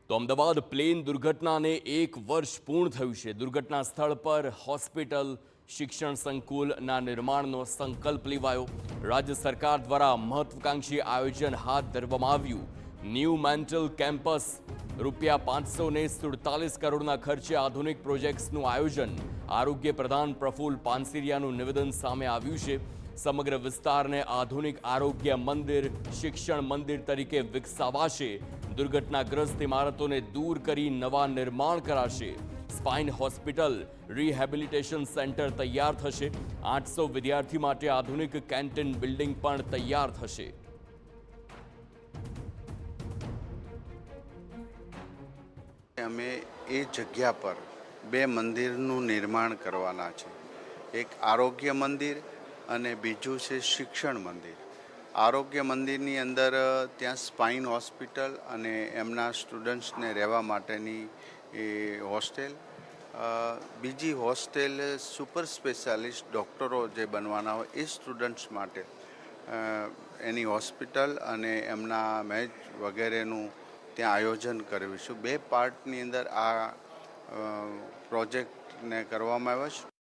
તો અમદાવાદ પ્લેન દુર્ઘટનાને 1 વર્ષ પૂર્ણ થયું છે। દુર્ઘટના સ્થળ પર હોસ્પિટલ, શિક્ષણ સંકુલના નિર્માણનો સંકલ્પ લેવાયો। રાજ્ય સરકાર દ્વારા મહત્વાકાંક્ષી આયોજન હાથ ધરવામાં આવ્યું। ન્યૂ મેન્ટલ કેમ્પસ ₹547 કરોડના ખર્ચે આધુનિક પ્રોજેક્ટ્સનું આયોજન। આરોગ્ય પ્રધાન પ્રફુલ્લ પાનસેરિયાનું નિવેદન સામે આવ્યું છે। સમગ્ર વિસ્તારને આધુનિક આરોગ્ય મંદિર, શિક્ષણ મંદિર તરીકે વિકસાવાશે। દુર્ઘટનાગ્રસ્ત ઇમારતોને દૂર કરી નવા નિર્માણ કરાશે। સ્પાઇન હોસ્પિટલ, રિહેબિલિટેશન સેન્ટર તૈયાર થશે। 800 વિદ્યાર્થી માટે આધુનિક કેન્ટીન બિલ્ડિંગ પણ તૈયાર થશે। અમે એ જગ્યા પર બે મંદિરનું નિર્માણ કરવાના છે। એક આરોગ્ય મંદિર અને બીજું છે શિક્ષણ મંદિર। આરોગ્ય મંદિરની અંદર ત્યાં સ્પાઇન હોસ્પિટલ અને એમના સ્ટુડન્ટ્સને રહેવા માટેની એ હોસ્ટેલ, બીજી હોસ્ટેલ સુપર સ્પેશિયાલિસ્ટ ડૉક્ટરો જે બનવાના હોય એ સ્ટુડન્ટ્સ માટે એની હોસ્પિટલ અને એમના મેચ વગેરેનું ત્યાં આયોજન કરવીશું। બે પાર્ટની અંદર આ પ્રોજેક્ટને કરવામાં આવ્યો છે।